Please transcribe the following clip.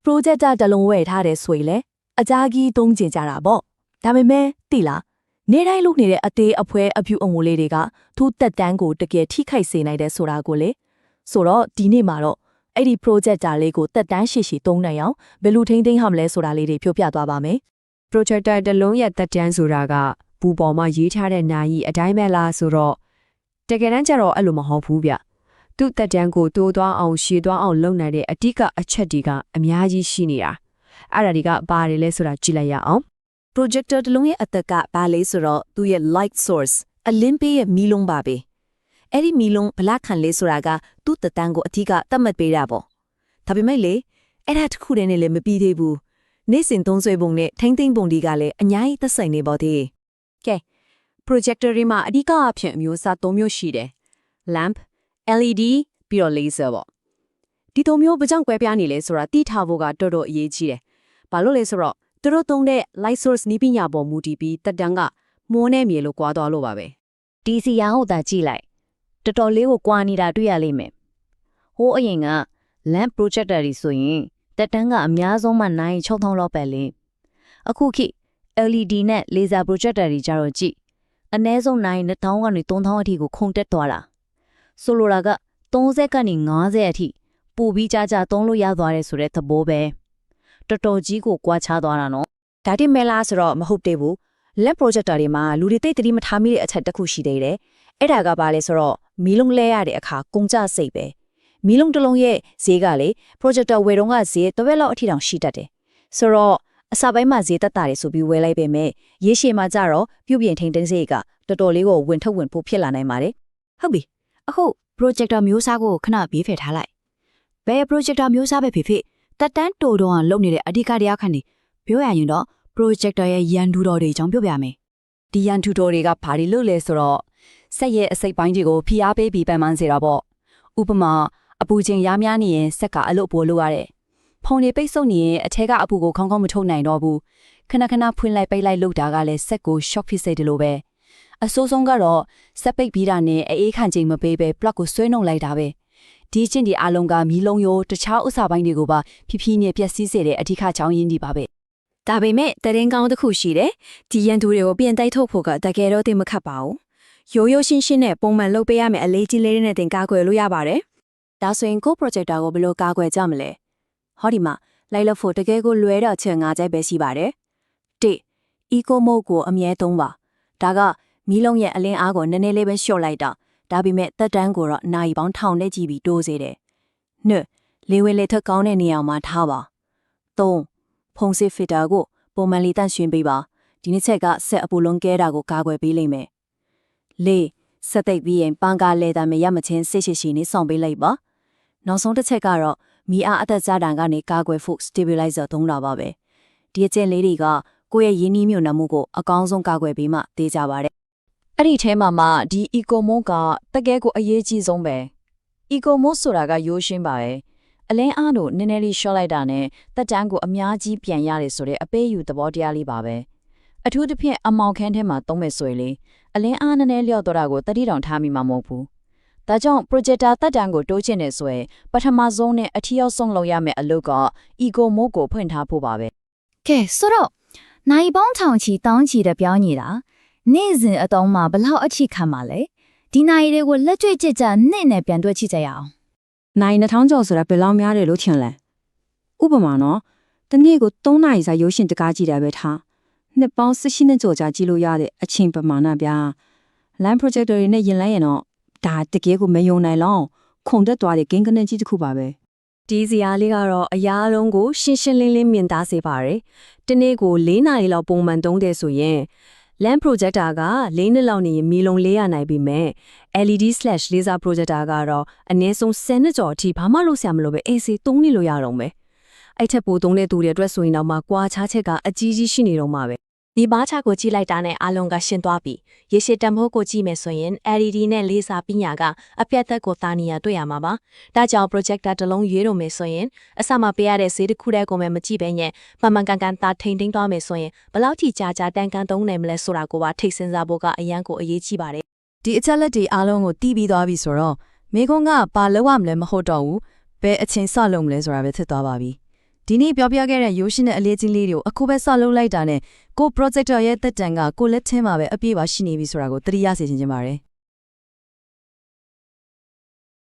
projector တလုံးဝယ်ထားတဲ့ဆိုရင်လေအကြာကြီးသုံးကျင်ကြတာပေါ့ဒါပေမဲ့သိလားနေတိုင်းလုပ်နေတဲ့အသေးအဖွဲအဖြူအငိုလေးတွေကသူ့တက်တန်းကိုတကယ်ထိခိုက်စေနိုင်တဲ့ဆိုတာကိုလေဆိုတော့ဒီနေ့မှာတော့အဲ့ဒီ projector လေးကိုတက်တန်းရှိသုံးနိုင်အောင်ဘယ်လိုထိန်းသိမ်းရမလဲဆိုတာလေးတွေပြောပြသွားပါမယ် projector တလုံးရဲ့တက်တန်းဆိုတာကပူပေါ်မှာရေးထားတဲ့နာယီအတိုင်းပဲလားဆိုတော့တကယ်တမ်းကျတော့အဲ့လိုမဟုတ်ဘူးဗျသူ့တက်တန်းကိုတိုးသွားအောင်ရှည်သွားအောင်လုပ်နိုင်တဲ့အဓိကအချက်တွေကအများကြီးရှိနေတာအဲ့ဒါတွေကဘာတွေလဲဆိုတာကြည့်လိုက်ရအောင် projector တလုံးရဲ့အသက်ကဘာလဲဆိုတော့သူ့ရဲ့ light source အလင်းပေးရဲ့မီးလုံးပါပဲအဲ့ဒီမီးလုံးဘလောက်ခံလဲဆိုတာကသူ့တက်တန်းကိုအထီးကသတ်မှတ်ပေးတာပေါ့ဒါပေမဲ့လေအဲ့ဒါတခုတည်းနဲ့လည်းမပြီးသေးဘူးနေ့စဉ်သုံးစွဲပုံနဲ့ထိမ့်သိမ့်ပုံတွေကလည်းအများကြီးသက်ဆိုင်နေပါသေးတယ်ကဲ projector တွေမှာအဓိကအဖြစ်အမျိုးအစား၃မျိုးရှိတယ် lamp LED ပြီးတော့ laser ပေါ့ဒီ၃မျိုးဘာကြောင့်ကွဲပြားနေလဲဆိုတာသိထားဖို့ကတော်တော်အရေးကြီးတယ်ဘာလို့လဲဆိုတော့သူတို့သုံးတဲ့ light source နည်းပညာပေါ်မူတည်ပြီးတက်တန်းကမိုးနဲ့မြေလို့ကွာသွားလို့ပါပဲ DC ရောင်းဟုတ်တာကြည့်လိုက်တော်တော်လေးကိုကွာနေတာတွေ့ရလိမ့်မယ်ဟိုးအရင်က lamp projector တွေဆိုရင်တက်တန်းကအများဆုံးမှနိုင်6000လောက်ပဲလေအခုခေတ် LED နဲ့ laser projector တွေကြတော့ကြည့်အနည်းဆုံးနိုင်1000ကနေ3000အထိကိုခုန်တက်သွားတာဆိုလိုတာက30ကနေ50အထိပိုပြီးကြာကြာသုံးလို့ရသွားတယ်ဆိုတဲ့သဘောပဲတော်တော်ကြီးကိုကွာခြားသွားတာနော်ဒါတိမဲလားဆိုတော့မဟုတ်သေးဘူး lamp projector တွေမှာလူတွေသိတတိမထားမိတဲ့အချက်တစ်ခုရှိသေးတယ်အဲ့ဒါကဘာလဲဆိုတော့မီးလုံးလဲရတဲ့အခါကုန်ကြစိတ်ပဲမီးလုံးတစ်လုံးရဲ့ဈေးကလေ projector ဝယ်တော့ကဈေးတစ်ဝက်လောက်အထိတောင်ရှိတတ်တယ်ဆိုတော့အစပိုင်းမှာဈေးတက်တာတယ်ဆိုပြီးဝယ်လိုက်ပေမဲ့ရေရှည်မှာကြတော့ပြုပြင်ထိန်သိမ်းစိတ်ကတော်တော်လေးကိုဝင်ထုတ်ဝင်ဖို့ဖြစ်လာနိုင်ပါတယ်ဟုတ်ပြီအခု projector မျိုးစားကိုခဏဘေးဖယ်ထားလိုက်ဘယ် projector မျိုးစားပဲဖြစ်ဖြစ်တက်တန်းတိုးတော့လုံနေတဲ့အဓိကတရားခံနေပြောရရင်တော့ projector ရဲ့ရန်တူတော်တွေအကြောင်းပြောပြမယ်ဒီရန်တူတော်တွေကဘာတွေလုပ်လဲဆိုတော့စက်ရဲ့အစိတ်ပိုင်းတွေကိုဖိအားပေးပြီးပန်ပန်းစေတာပေါ့ဥပမာအပူချိန်ရများနေရင်စက်ကအလုပ်ပိုလုပ်ရတယ်ဖုန်တွေပိတ်ဆို့နေရင်အထက်ကအပူကိုခေါင်းခေါင်းမထုတ်နိုင်တော့ဘူးခဏခဏဖွင့်လိုက်ပိတ်လိုက်လုပ်တာကလည်းစက်ကို shock ဖြစ်စေတယ်လို့ပဲအဆိုးဆုံးကတော့စက်ပိတ်ပြီးတာနဲ့အေးခန့်ချိန်မပေးပဲ plug ကိုဆွဲနှုတ်လိုက်တာပဲဒီချင်းဒီအလုံးကမီးလုံးရိုးတခြားဥစ္စာပိုင်းတွေကိုပါဖြည်းဖြည်းနဲ့ပျက်စီးစေတဲ့အဓိကကြောင်းရင်းဒီပါပဲဒါပေမဲ့တရင်ကောင်းတစ်ခုရှိတယ်ဒီရန်သူတွေကိုပြင်တိုက်ထုတ်ဖို့ကတကယ်တော့သိမခတ်ပါဘူးရိုးရိုးရှင်းရှင်းနဲ့ပုံမှန်လုပ်ပေးရမယ်အလေးကြီးလေးနဲ့တင်ကာကွယ်လို့ရပါတယ်ဒါဆိုရင်ကို projector ကိုဘယ်လိုကာကွယ်ကြမလဲဟောဒီမှာလိုက်လို့ဖို့တကယ်ကိုလွဲတော့ချက်၅ကြိုက်ပဲရှိပါတယ်1 eco mode ကိုအမြဲသုံးပါဒါကမီးလုံးရဲ့အလင်းအားကိုနည်းနည်းလေးပဲလျှော့လိုက်တာဒါပေမဲ့တက်တန်းကိုတော့နိုင်ပေါင်းထောင်နဲ့ကြည့်ပြီးတိုးစေတယ်2လေဝင်လေထွက်ကောင်းတဲ့နေရာမှာထားပါ3ဖုံးစစ်ဖစ်တာကိုပုံမှန်လေးတန့်ရှင်းပေးပါဒီနှစ်ချက်ကဆက်အပူလုံးကဲတာကိုကာကွယ်ပေးလိမ့်မယ်4စက်သိပ်ပြီးရင်ပန်းကားလဲတာမရမချင်းစစ်ရှိရှိနဲ့ဆောင်ပေးလိုက်ပါနောက်ဆုံးတစ်ချက်ကတော့မီးအားအသက်ကြားတန်ကနေကာကွယ်ဖို့ stabilizer သုံးတာပါပဲဒီအကျင့်လေးတွေကကိုယ့်ရဲ့ရင်းနှီးမြှုပ်နှံမှုကိုအကောင်းဆုံးကာကွယ်ပေးမှသိကြပါတယ်အဲ့ဒီထဲမှာမှဒီ eco mode ကတကယ်ကိုအရေးကြီးဆုံးပဲ eco mode ဆိုတာကရိုးရှင်းပါပဲအလင်းအားတို့နည်းနည်းလေးရှော့လိုက်တာနဲ့တက်တန်းကိုအများကြီးပြန်ရတယ်ဆိုတဲ့အပေးယူသဘောတရားလေးပါပဲအထူးသဖြင့်အမောင်ခန်းထဲမှာသုံးမယ်ဆိုရင်လေအလင်းအားနည်းနည်းလျော့တော့တာကိုတတိတောင်ထားမိမှာမဟုတ်ဘူးဒါကြောင့် projector တက်တန်းကိုတိုးချင်နေဆိုရင်ပထမဆုံးနဲ့အထီးရောက်ဆုံးလုပ်ရမယ့်အလုပ်က eco mode ကိုဖွင့်ထားဖို့ပါပဲကဲဆိုတော့နိုင်ပေါင်းထောင်ချီတောင်းချီတဲ့ပြောင်းနေတာနေ့စဉ်အတုံးမှာဘလောက်အထိခံပါလဲဒီနိုင်တွေကိုလက်တွေ့ကြကြနေ့နဲ့ပြန်တွဲကြည့်ကြရအောင်နိုင်2000ကျော်ဆိုတာဘယ်လောက်များတယ်လို့ထင်လဲဥပမာနော်တနေ့ကို3နာရီစာရုပ်ရှင်တကားကြည့်တယ်ပဲထားနှစ်ပေါင်း18နှစ်ကျော်ကြာကြည့်လို့ရတဲ့အချိန်ပမာဏဗျာ line projector တွေနဲ့ရင်လိုက်ရင်တော့ဒါတကယ်ကိုမယုံနိုင်လောက်ခုန်တက်သွားတဲ့ဂိမ်းကနေကြီးတစ်ခုပါပဲဒီစရာလေးကတော့အရာလုံးကိုရှင်းရှင်းလင်းလင်းမြင်သားစေပါတယ်တနေ့ကို4နာရီလောက်ပုံမှန်သုံးတယ်ဆိုရင်lamp projector က4နှစ်လောက်နေရင်မီလုံး400နိုင်ပြီမဲ့ LED/laser projector ကတော့အနည်းဆုံး10နှစ်ကျော်အထိဘာမှလုပ်ဆရာမလိုပဲ AC သုံးနေလို့ရတော့မယ်အဲ့ထက်ပိုသုံးတဲ့သူတွေအတွက်ဆိုရင်တော့မှကွာခြားချက်ကအကြီးကြီးရှိနေတော့မှာပဲဒီဘားချကိုကြည့်လိုက်တာနဲ့အားလုံးကရှင်းသွားပြီရေရှည်တံမိုးကိုကြည့်မယ်ဆိုရင် LED နဲ့ laser ပညာကအပြတ်သက်ကိုတာနီယာတွေ့ရမှာပါဒါကြောင့် projector တစ်လုံးရွေးလို့မယ်ဆိုရင်အစမှပေးရတဲ့ဈေးတစ်ခုတည်းကိုမှမကြည့်ပဲညက်မှန်မှန်ကန်ကန်တာထိန်သိမ်းသွားမယ်ဆိုရင်ဘလောက်ထိကြာကြာတန်ကန်သုံးနိုင်မလဲဆိုတာကိုပါထိတ်စဉ်းစားဖို့ကအရန်ကိုအရေးကြီးပါတယ်ဒီအချက်လက်တွေအားလုံးကိုတီးပြီးသွားပြီဆိုတော့မိကုန်းကဘာလုပ်ရမလဲမဟုတ်တော့ဘူးဘယ်အချိန်စလုပ်မလဲဆိုတာပဲဖြစ်သွားပါပြီ ဒီနေ့ပြောပြခဲ့တဲ့ရိုးရှင်းတဲ့အလေးချင်းလေးတွေကိုအခုပဲစလုပ်လိုက်တာနဲ့ကို projector ရဲ့တက်တန်ကကိုလက်ထဲမှာပဲအပြည့်ပါရှိနေပြီဆိုတာကိုသတိရစေချင်ပါတယ်